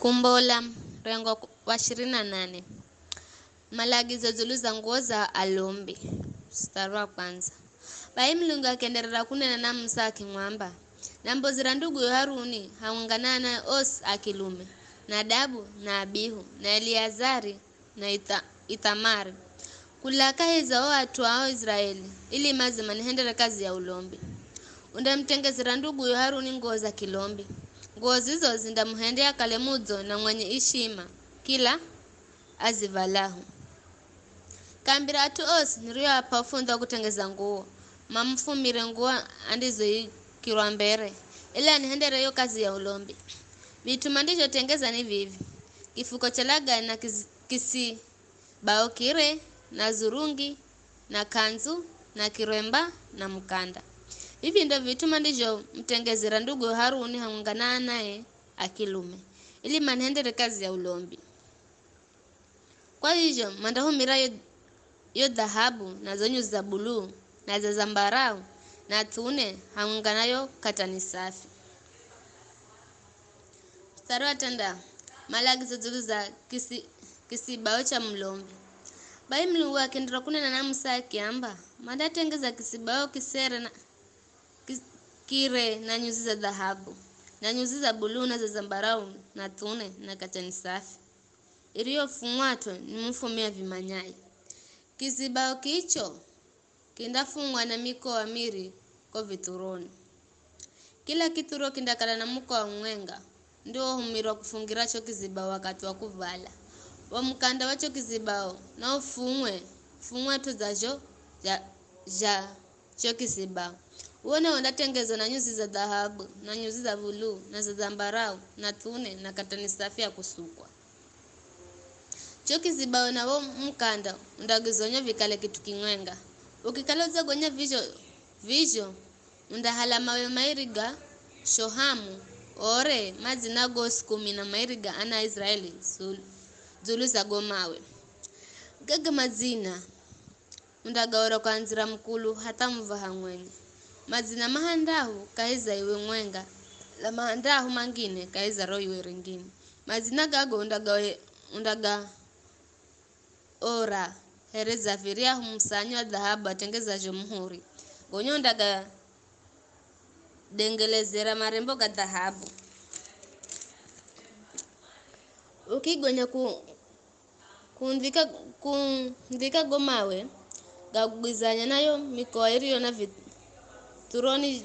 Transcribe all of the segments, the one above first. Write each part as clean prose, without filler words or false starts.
Kumbola rengo wa 28. Malagizo zuluza nguo za alombi. Mstari wa kwanza. Bai Mlungu akenderera kunena na Musa akimwamba, nambo zira ndugu yo Haruni haungana na Os akilume, Nadabu na Abihu na Eliazari na Itamari, kulakaiza watu wa Israeli ili mazima nihendere kazi ya ulombi. Undamtengezera ndugu yo Haruni nguo za kilombi. Nguo zizo zindamuhendea kalemudzo na mwenye ishima kila azivalahu. Kambira atu Os nirio apafunda kutengeza nguo, mamfumire nguo andizo ikirwa mbere, ila nihendere yo kazi ya ulombi. Vitu mandisho tengeza ni vivi: kifuko chalaga na kisi baokire na zurungi na kanzu na kiremba na mkanda. Hivi ndio vitu mandisho mtengezera ndugu Haruni haungana naye akilume, ili manhendere kazi ya ulombi. Kwa hiyo mandahumira yo dhahabu na zonyu za buluu na za zambarau na tune haunganayo katani safi. Mstari wa 10. Malagizo zuluza kisibao cha mlombi. Bai Mlungu akendera kunena na Musa akiamba, mandatengeza kisibao kisere na kire na nyuzi za dhahabu na nyuzi za buluu na za zambarau na tune na katani safi, iliyofungwato ni mfumia vimanyai. Kisibao kicho kindafungwa na miko wa miri kwa vituroni. Kila kituro kindakala na muko wa mwenga, ndio humirwa kufungiracho kizibao wakati wa kuvala. Wa mkanda wacho kizibao na ufungwe tu zajo ja cho kizibao. Uone undatengezwa na nyuzi za dhahabu na nyuzi za buluu na za zambarau na tune na katani safi ya kusukwa. Cho kizibao na wo mkanda undagizonyo vikale kitu kingwenga. Ukikaloza gonya vijo undahala mawe mairiga shohamu ore mazina gosi 10 na mairiga ana Israeli zulu za gomawe. Gaga mazina undagaora kwa nzira mkulu hata mvaha mwenye. Mazina mahandahu kaiza iwe mwenga, la mahandahu mangine kaiza roho iwe ringine. Mazina gago undaga ora hereza viria humsanyo dhahabu atengeza jomhuri. Gonyo undaga dengelezera marembo ga dhahabu. Ukigonya kundika gomawe gagwizanya nayo mikoa iriyo na turoni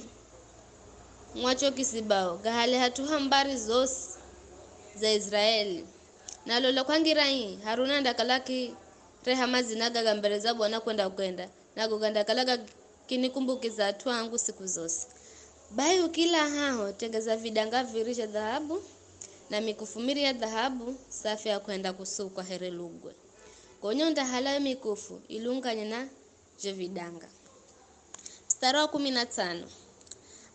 mwacho kisibao gahale hatu hambari zosi za Israeli. Nalola kwangira hii Haruna ndakalaki reha mazina gaga mbele za Bwana kwenda nago gandakalaga kinikumbukiza hatu wangu siku zosi. Bai ukila hao tengeza vidanga virisha dhahabu na mikufumiri ya dhahabu safi ya kwenda kusukwa herelugwe. Gonyo ndahala mikufu ilunganye na jevidanga. Mstari wa 15.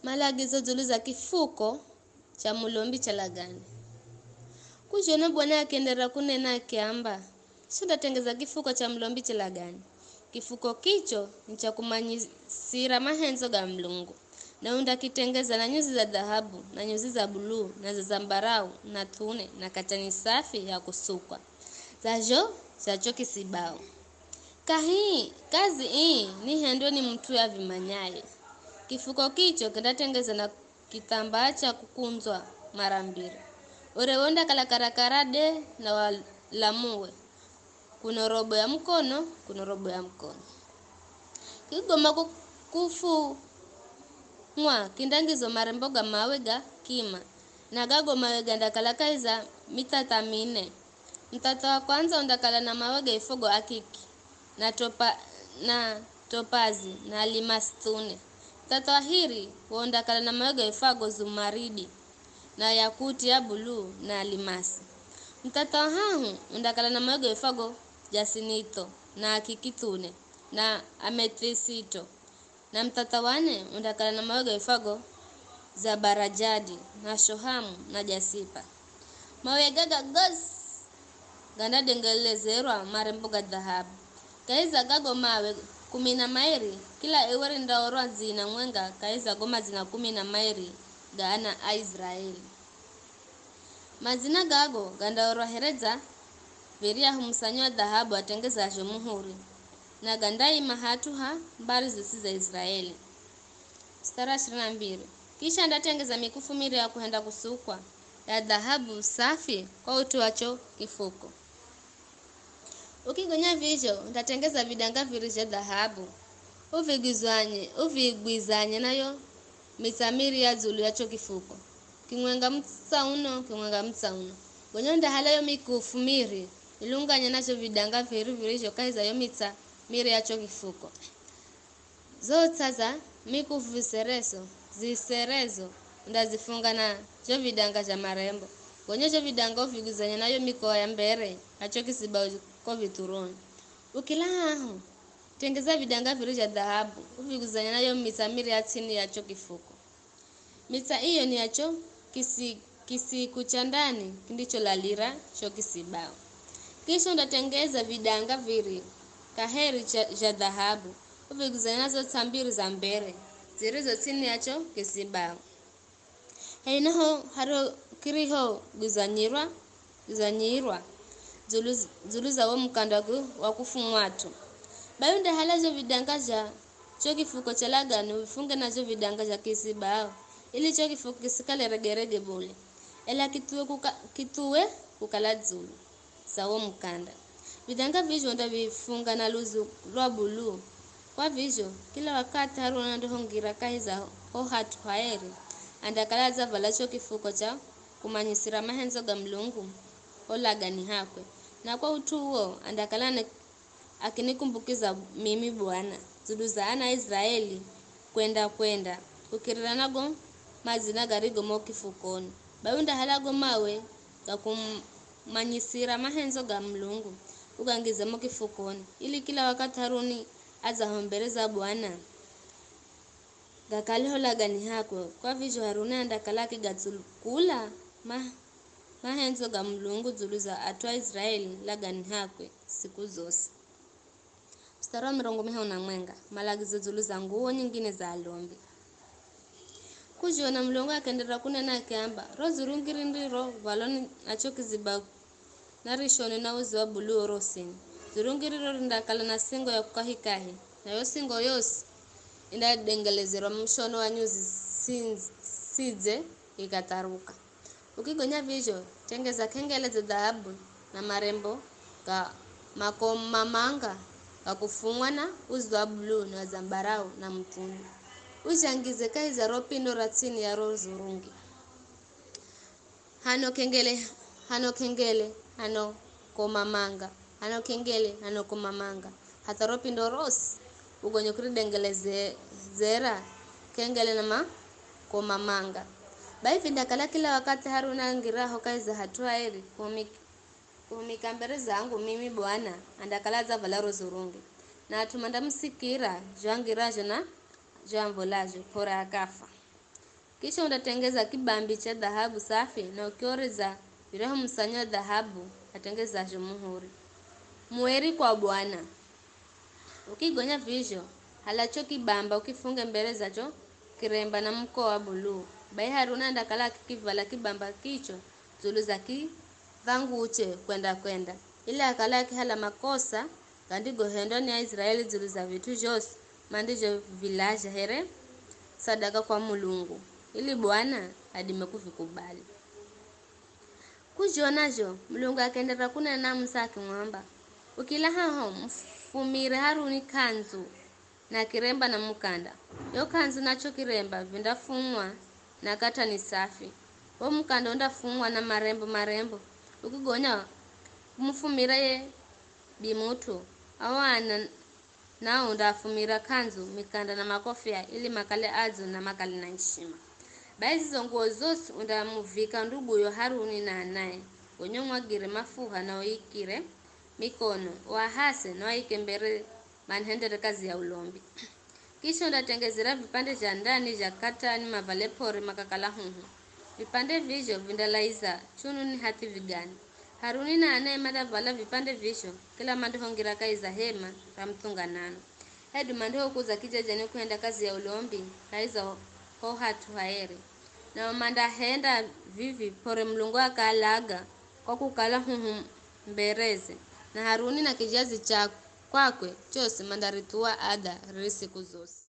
Malagizo zuluza kifuko cha mulombi cha lagani. Kujona Bwana akendera kunena akiamba, sunda tengeza kifuko cha mulombi cha lagani. Kifuko kicho ni cha kumanyisira mahenzo ga Mlungu. Na undakitengeza na nyuzi za dhahabu na nyuzi za buluu na za zambarau na tune na katani safi ya kusukwa. Zacho kisibao. Kazi hii ni hendo ni mtu ya vimanyaye. Kifuko kicho kindatengeza na kitambaa cha kukunzwa mara mbili. Urewonda kalakarakarade na walamuwe. Kuna robo ya mkono. Kigoma kufu mwa kindangizo maremboga mawega kima. Na gago mawega ndakalakaiza mitata 4. Mtata wa kwanza undakala na mawega ifogo akiki na topazi na limastune. Mtata wa hiri undakala na mawega ifago zumaridi na yakuti ya buluu na alimasi. Mtata wa hahu undakala na mawega ifago jasinito na akikitune na ametrisito. Na mtata wane undakala na mawega ifago za barajadi na shohamu na jasipa. Mawega gagos ganda dengelezerwa marembo ga dhahabu. Kaiza gago mawe 10 mairi kila eweri ndaorwa zina mwenga kaiza goma zina 10 mairi gaana Israeli. Mazina gago gandaorohereza veria humsanywa dhahabu atengeza muhuri na gandai mahatu ha mbari zisi za Israeli. Mstari 22. Kisha ndatengeza mikufu miri ya kuenda kusukwa ya dhahabu safi kwa utuacho kifuko. Ukigonya vizho ndatengeza vidanga virije dhahabu uvigwizanye nayo mitamiri ya zulu yacho kifuko kimwenga mtsauno gonya ndahala yo mikufu miri ilunganya nacho vidanga virije kaiza yo mitsa miri yacho kifuko zotsaza mikufu ziserezo ndazifunga na jo vidanga ja marembo gonya jo vidanga uvigwizanye nayo mikoa ya mbere acho kisibao ko vituroni. Ukilaho tengeza vidanga virija dhahabu uviguzanya nayo mitamiri ya chini yacho kifuko. Mita hiyo ni yacho kisiku cha ndani ndicho lalira cho kisibao. Kisha ndatengeza vidanga viri kaheri ja dhahabu uviguzanya nazo tambiri za mbere zirizo chini yacho kisibao. Hainaho haro kiriho guzanyirwa zulu za mkandagu wa kufumwatu. Bayo ndahalazo vidanga ja cho kifuko cha lagano vifunge nazo vidanga ja kisibao ili cho kifuko kisikale regerege bole. Ela kitue kukala zulu za mkanda. Vidanga vizho ndavifunga na luzu rwa bulu. Kwa vizho kila wakati Haruna ndo hongira kaiza ho hatu haeri andakalaza vala cho kifuko cha kumanyisira mahenzo ga Mlungu olagani hakwe. Na kwa utuo andakalane akinikumbukiza mimi Bwana zulu za ana Israeli kwenda ukiriranago mazina garigo mokifukoni bayunda halago mawe gakumanyisira mahenzo ga Mlungu ugangiza mokifukoni ili kila wakati Haruni azahombereza Bwana gakaliho lagani hakwe. Kwa vizho Haruni andakalaki gatsulu kula mahenzo ga Mlungu zulu za atwa Israeli lagani hakwe siku zose. Mstari wa 111 malagizo zulu za nguo nyingine za alombi. Kujiona Mlungu akaendelea kunena akiamba rozurungiri ndiro valoni acho kiziba narishoni na uzi wa bulu orosini zurungiri ro ndakala na singo ya kukahikahi na yo singo yose indadengelezerwa mshono wa nyuzi sidze ikataruka. Ukigonya vizho tengeza kengele za dhahabu na marembo ga makomamanga kakufungwa na uzi wa blue na zambarau na mtundu. Ujangize kaiza ropindo ratini ya rozurungi. Hano kengele hano komamanga hata ropindo ros ugonyo kridengele zera kengele na komamanga. Baifi ndakala kila wakati Haruna ngiraho kaiza hatua eri kumikambere zangu mimi Bwana andakalaza valaro zurungi na atumanda msikira jwangirajo na jwambolajo pora akafa. Kisha undatengeza kibambi cha dhahabu safi na ukioreza vireho msanyo dhahabu atengeza muhuri mueri kwa Bwana. Ukigonya vizho halacho kibamba ukifunge mbele zacho kiremba na mko wa bulu. Bai Haruna ndakala kikivala kibamba kicho zulu za vangu uche kwenda ile akala kihala makosa gandigo hendoni ya Israeli zulu za vitu jose mandijo vilaja here sadaka kwa Mulungu ili Bwana adime kuvikubali. Kujionajo Mulungu akaendelea kunena Musa akimwamba ukilahaho mfumire Haruni kanzu na kiremba na mkanda yo kanzu nacho kiremba vindafumwa na kata ni safi wo mkanda undafumwa na marembo ukigonya kumfumira ye bimutu awana nao ndafumira kanzu mikanda na makofia ili makale azo na makale na nshima. Baizi zonguo zose undamuvika ndugu yo Haruni na naye gonyo mwagire mafuha na oikire mikono wahase na waikembere manhendere kazi ya ulombi. Kisha undatengezera vipande vya ndani vya katani mavalepore makakala huhu. Vipande vizho vindalaiza chunu ni hati vigani. Haruni na anaye madavala vipande vizho kila mande hongira kaiza hema ramtunganano. Hedu mande hokuza kijajani kuenda kazi ya ulombi kaiza ho hatu haeri. Na manda henda vivi pore Mlungu akalaga kwa kukala mbereze na Haruni na kijazi cha kwakwe chose mandaritua ada risiku zose.